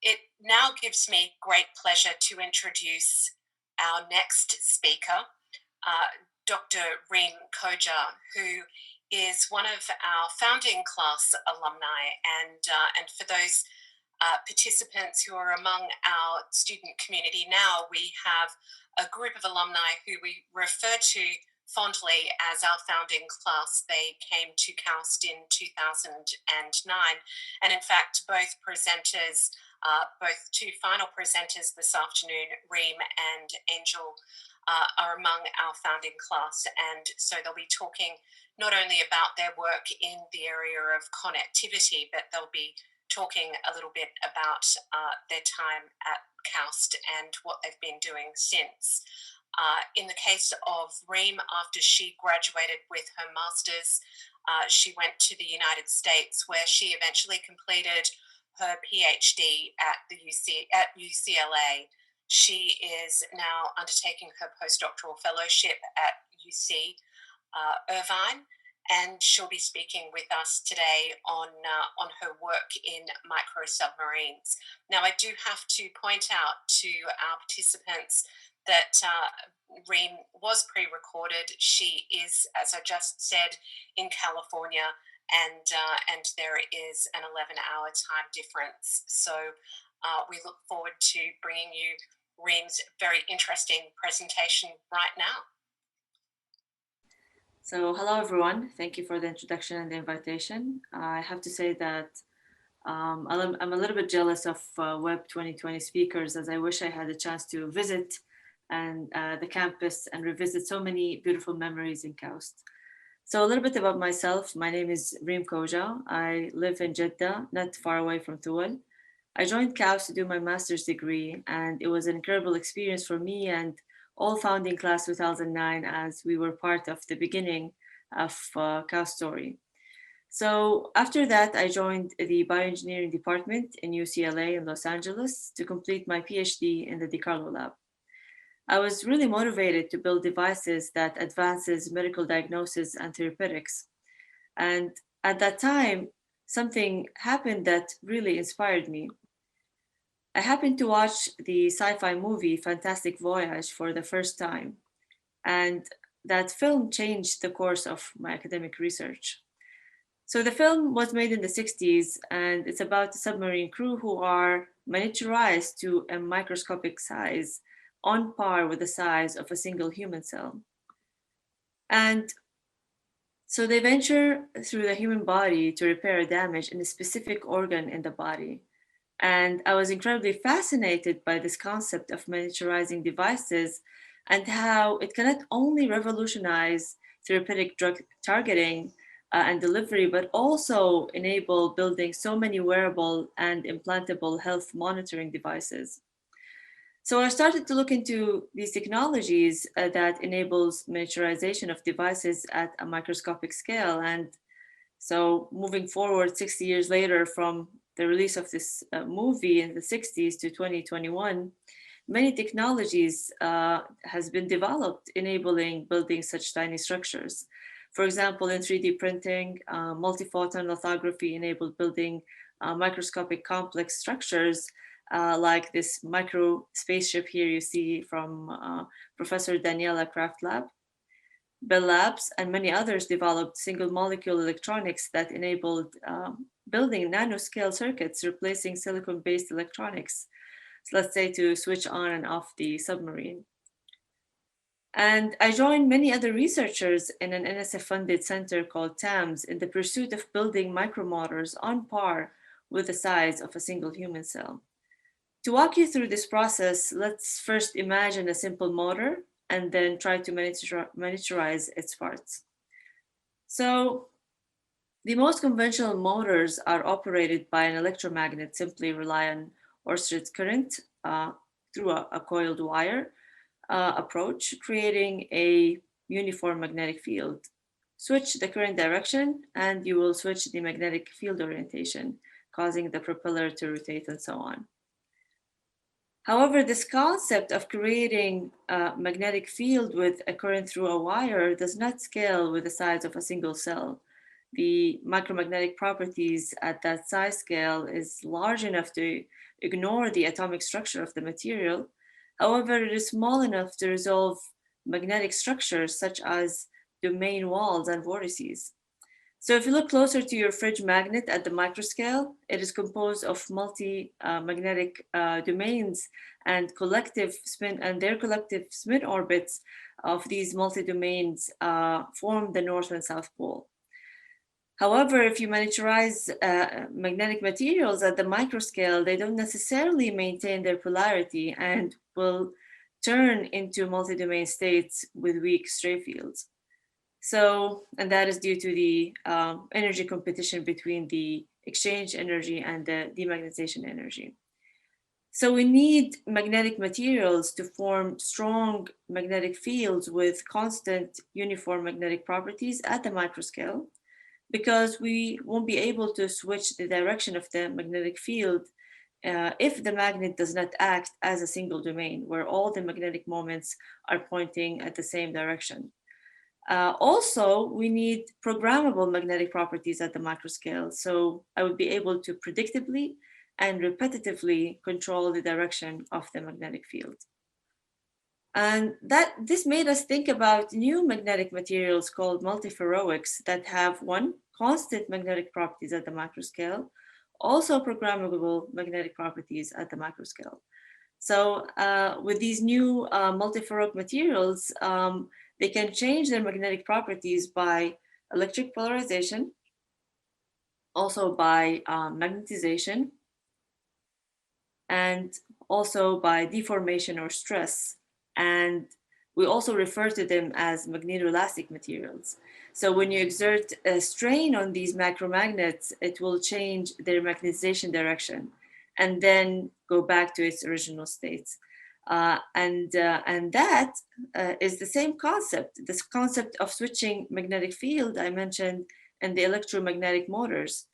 It now gives me great pleasure to introduce our next speaker, Dr. Reem Khojah, who is one of our founding class alumni. And for those participants who are among our student community now, we have a group of alumni who we refer to fondly as our founding class. They came to KAUST in 2009. And in fact, both two final presenters this afternoon, Reem and Angel, are among our founding class. And so they'll be talking not only about their work in the area of connectivity, but they'll be talking a little bit about their time at KAUST and what they've been doing since. In the case of Reem, after she graduated with her master's, she went to the United States, where she eventually completed her PhD at UCLA. She is now undertaking her postdoctoral fellowship at UC Irvine, and she'll be speaking with us today on her work in microsubmarines. Now, I do have to point out to our participants that Reem was pre-recorded. She is, as I just said, in California, and there is an 11-hour time difference. So we look forward to bringing you Reem's very interesting presentation right now. So hello, everyone. Thank you for the introduction and the invitation. I have to say that I'm a little bit jealous of Web 2020 speakers, as I wish I had a chance to visit and the campus and revisit so many beautiful memories in KAUST. So a little bit about myself. My name is Reem Khojah. I live in Jeddah, not far away from Tuwal. I joined KAUST to do my master's degree, and it was an incredible experience for me and all founding class 2009, as we were part of the beginning of KAUST story. So after that, I joined the bioengineering department in UCLA in Los Angeles to complete my PhD in the DiCarlo lab. I was really motivated to build devices that advances medical diagnosis and therapeutics. And at that time, something happened that really inspired me. I happened to watch the sci-fi movie Fantastic Voyage for the first time, and that film changed the course of my academic research. So the film was made in the 60s, and it's about a submarine crew who are miniaturized to a microscopic size on par with the size of a single human cell. And so they venture through the human body to repair damage in a specific organ in the body. And I was incredibly fascinated by this concept of miniaturizing devices and how it can not only revolutionize therapeutic drug targeting and delivery, but also enable building so many wearable and implantable health monitoring devices. So I started to look into these technologies that enables miniaturization of devices at a microscopic scale. And so moving forward 60 years later from the release of this movie in the 60s to 2021, many technologies has been developed enabling building such tiny structures. For example, in 3D printing, multiphoton lithography enabled building microscopic complex structures like this micro spaceship here you see from Professor Daniela Kraft Lab. Bell Labs and many others developed single molecule electronics that enabled building nanoscale circuits, replacing silicon-based electronics, so let's say to switch on and off the submarine. And I joined many other researchers in an NSF-funded center called TAMS in the pursuit of building micromotors on par with the size of a single human cell. To walk you through this process, let's first imagine a simple motor and then try to miniaturize its parts. So the most conventional motors are operated by an electromagnet, simply rely on Oersted current through a coiled wire approach, creating a uniform magnetic field. Switch the current direction and you will switch the magnetic field orientation, causing the propeller to rotate and so on. However, this concept of creating a magnetic field with a current through a wire does not scale with the size of a single cell. the micromagnetic properties at that size scale is large enough to ignore the atomic structure of the material. However, it is small enough to resolve magnetic structures such as domain walls and vortices. So if you look closer to your fridge magnet at the microscale, it is composed of multi-magnetic domains and their collective spin orbits of these multi-domains form the North and South Pole. However, if you miniaturize magnetic materials at the microscale, they don't necessarily maintain their polarity and will turn into multi-domain states with weak stray fields. So, and that is due to the energy competition between the exchange energy and the demagnetization energy. So we need magnetic materials to form strong magnetic fields with constant uniform magnetic properties at the microscale, because we won't be able to switch the direction of the magnetic field if the magnet does not act as a single domain where all the magnetic moments are pointing at the same direction. Also, we need programmable magnetic properties at the microscale. So I would be able to predictably and repetitively control the direction of the magnetic field. And this made us think about new magnetic materials called multiferroics that have one, constant magnetic properties at the microscale, also programmable magnetic properties at the microscale. So with these new multiferroic materials, they can change their magnetic properties by electric polarization, also by magnetization, and also by deformation or stress. And we also refer to them as magnetoelastic materials. So when you exert a strain on these macromagnets, it will change their magnetization direction and then go back to its original states. And that is the same concept, this concept of switching magnetic field I mentioned in the electromagnetic motors.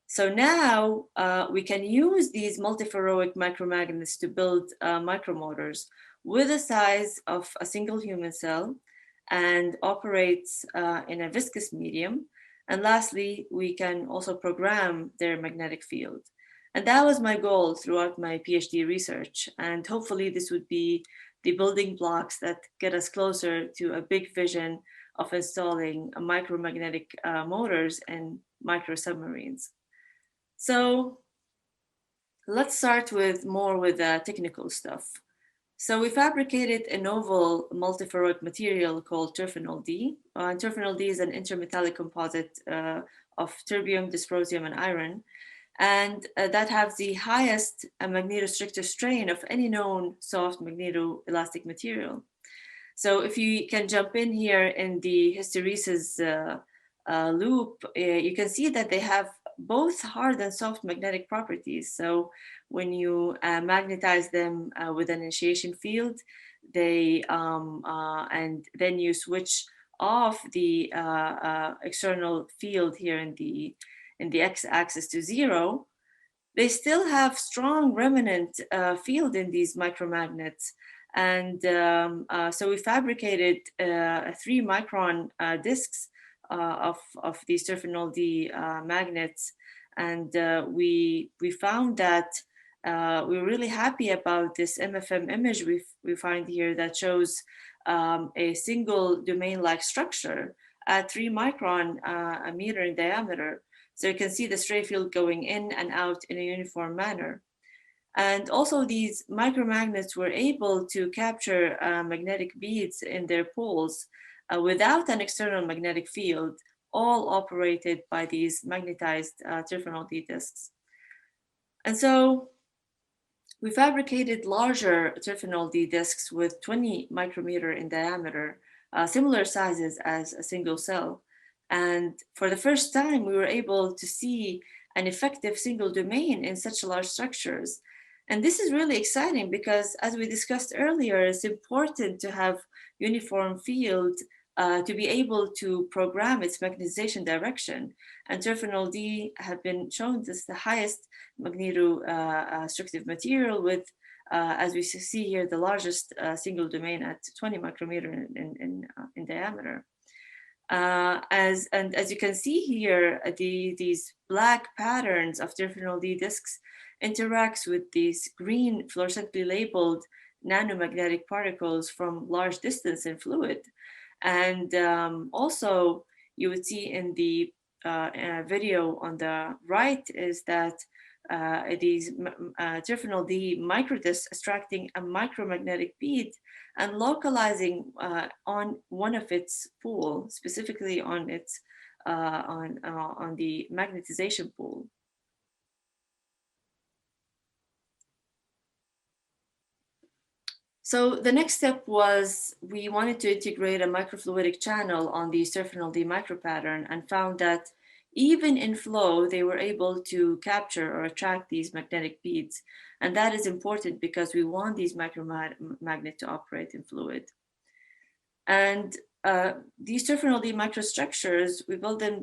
So now we can use these multiferroic micromagnets to build micromotors with the size of a single human cell and operates in a viscous medium. And lastly, we can also program their magnetic field. And that was my goal throughout my PhD research. And hopefully this would be the building blocks that get us closer to a big vision of installing micromagnetic motors and microsubmarines. So let's start with the technical stuff. So we fabricated a novel multiferroic material called terphenol D. Terphenol D is an intermetallic composite of terbium, dysprosium, and iron, and that has the highest magnetostrictive strain of any known soft magnetoelastic material. So if you can jump in here in the hysteresis loop, you can see that they have both hard and soft magnetic properties. So when you magnetize them with an initiation field, they and then you switch off the external field here in the x-axis to 0, they still have strong remnant field in these micromagnets. And so we fabricated 3-micron discs of these terphenol D magnets, and we found that we're really happy about this MFM image we find here that shows a single domain-like structure at 3 micron a meter in diameter. So you can see the stray field going in and out in a uniform manner. And also these micromagnets were able to capture magnetic beads in their poles without an external magnetic field, all operated by these magnetized terphenol D discs. And so we fabricated larger terphenol D discs with 20 micrometer in diameter, similar sizes as a single cell. And for the first time, we were able to see an effective single domain in such large structures. And this is really exciting because, as we discussed earlier, it's important to have uniform field to be able to program its magnetization direction. And terphenol D have been shown as the highest magnetostrictive material with, as we see here, the largest single domain at 20 micrometer in diameter. As you can see here, these black patterns of terphenol D disks interacts with these green fluorescently labeled nanomagnetic particles from large distance in fluid. And also you would see in the video on the right is that these terphenol D microdiscs extracting a micromagnetic bead and localizing on one of its pool, specifically on its on the magnetization pool. So the next step was we wanted to integrate a microfluidic channel on the terphenol D micropattern and found that even in flow, they were able to capture or attract these magnetic beads. And that is important because we want these micromagnets to operate in fluid. And these terphenol D microstructures, we build them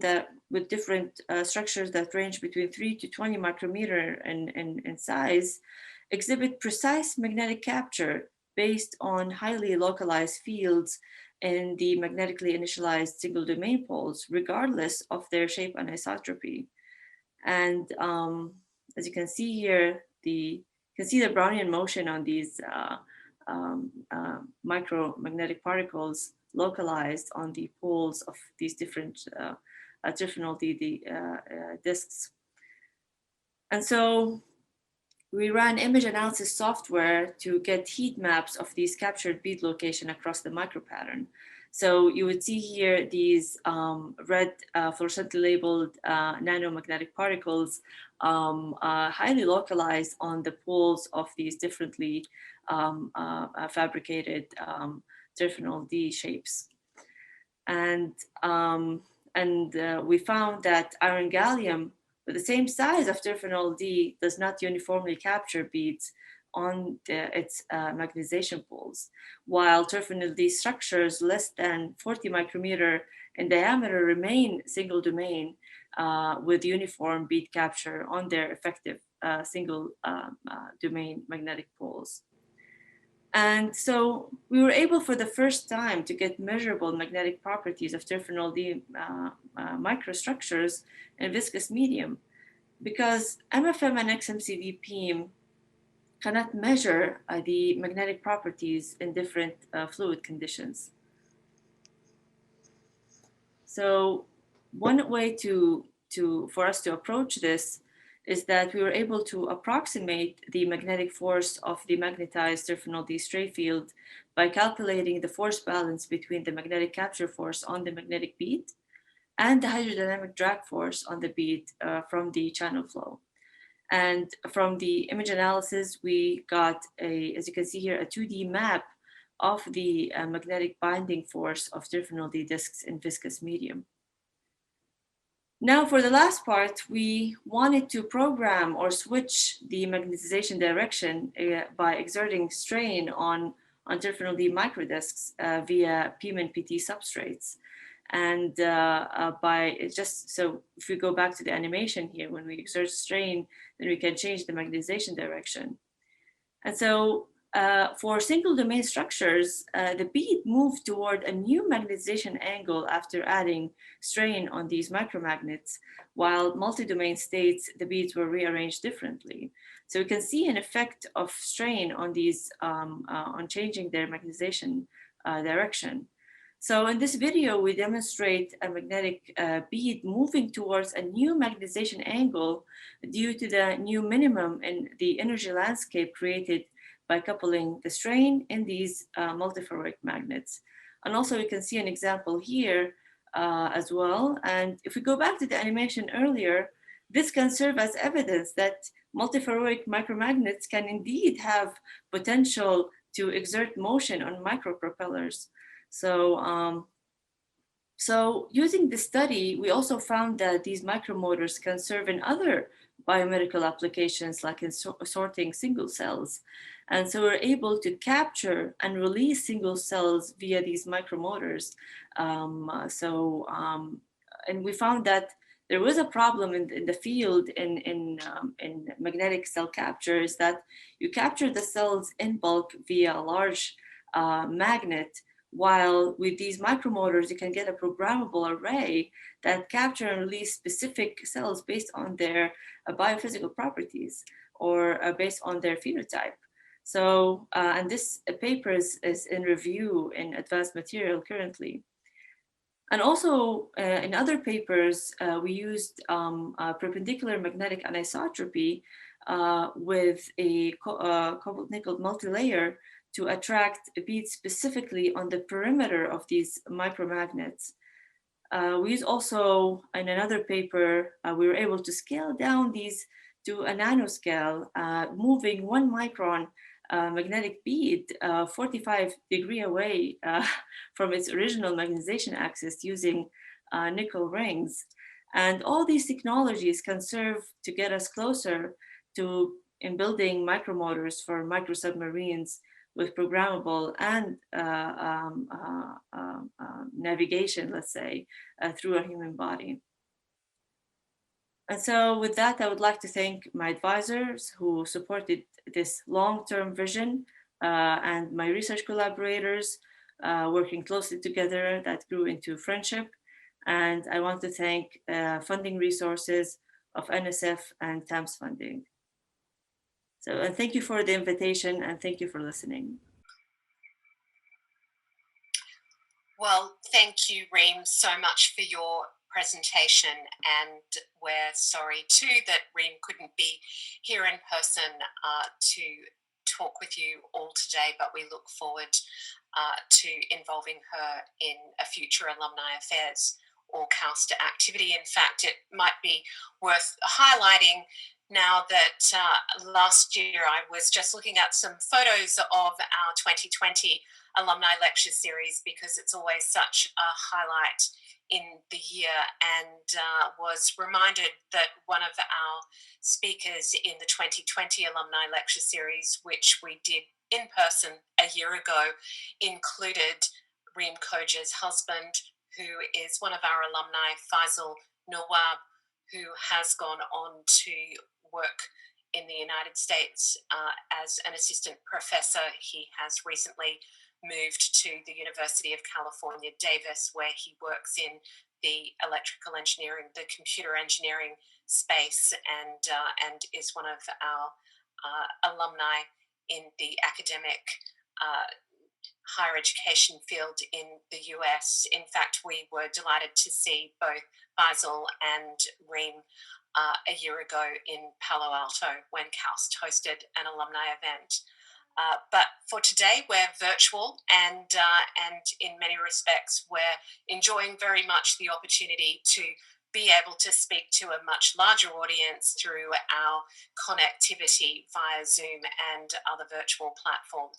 with different structures that range between 3 to 20 micrometer in size, exhibit precise magnetic capture based on highly localized fields in the magnetically initialized single domain poles, regardless of their shape anisotropy. And as you can see here, you can see the Brownian motion on these micromagnetic particles localized on the poles of these different terphenol D disks. And so we ran image analysis software to get heat maps of these captured bead location across the micropattern. So you would see here these red fluorescently labeled nanomagnetic particles highly localized on the poles of these differently fabricated terphenol D shapes. And we found that iron gallium with the same size of terphenol D does not uniformly capture beads on its magnetization poles, while terphenol D structures less than 40 micrometer in diameter remain single domain with uniform bead capture on their effective single domain magnetic poles. And so we were able for the first time to get measurable magnetic properties of terphenol D microstructures in viscous medium, because MFM and XMCD PEM cannot measure the magnetic properties in different fluid conditions. So one way for us to approach this is that we were able to approximate the magnetic force of the magnetized terphenol D stray field by calculating the force balance between the magnetic capture force on the magnetic bead and the hydrodynamic drag force on the bead from the channel flow. And from the image analysis, we got as you can see here, a 2D map of the magnetic binding force of terphenol D disks in viscous medium. Now for the last part, we wanted to program or switch the magnetization direction by exerting strain on terphenol D microdisks via PEM and PT substrates. And so if we go back to the animation here, when we exert strain, then we can change the magnetization direction. And so for single domain structures, the bead moved toward a new magnetization angle after adding strain on these micromagnets, while multi-domain states, the beads were rearranged differently. So we can see an effect of strain on these, on changing their magnetization direction. So in this video, we demonstrate a magnetic bead moving towards a new magnetization angle due to the new minimum in the energy landscape created by coupling the strain in these multiferroic magnets. And also we can see an example here as well. And if we go back to the animation earlier, this can serve as evidence that multiferroic micromagnets can indeed have potential to exert motion on micropropellers. So, so using this study, we also found that these micromotors can serve in other biomedical applications, like in sorting single cells. And so we're able to capture and release single cells via these micromotors. And we found that there was a problem in the field in magnetic cell capture, is that you capture the cells in bulk via a large magnet, while with these micromotors, you can get a programmable array that capture and release specific cells based on their biophysical properties or based on their phenotype. So, and this paper is in review in advanced material currently. And also in other papers, we used perpendicular magnetic anisotropy with a cobalt nickel multilayer to attract beads specifically on the perimeter of these micromagnets. We used also in another paper, we were able to scale down these to a nanoscale, moving 1 micron magnetic bead 45 degrees away from its original magnetization axis using nickel rings. And all these technologies can serve to get us closer to in building micromotors for microsubmarines with programmable and navigation, let's say, through a human body. And so with that, I would like to thank my advisors who supported this long-term vision and my research collaborators working closely together that grew into friendship. And I want to thank funding resources of NSF and TAMS funding. So and thank you for the invitation and thank you for listening. Well, thank you, Reem, so much for your presentation, and we're sorry too that Reem couldn't be here in person to talk with you all today, but we look forward to involving her in a future Alumni Affairs or KAUST activity. In fact, it might be worth highlighting now that last year I was just looking at some photos of our 2020 alumni lecture series, because it's always such a highlight in the year, and was reminded that one of our speakers in the 2020 alumni lecture series, which we did in person a year ago, included Reem Khojah's husband, who is one of our alumni, Faisal Nawab, who has gone on to work in the United States as an assistant professor. He has recently moved to the University of California, Davis, where he works in the electrical engineering, the computer engineering space, and is one of our alumni in the academic higher education field in the US. In fact, we were delighted to see both Faisal and Reem a year ago in Palo Alto when KAUST hosted an alumni event. But for today, we're virtual, and in many respects, we're enjoying very much the opportunity to be able to speak to a much larger audience through our connectivity via Zoom and other virtual platforms.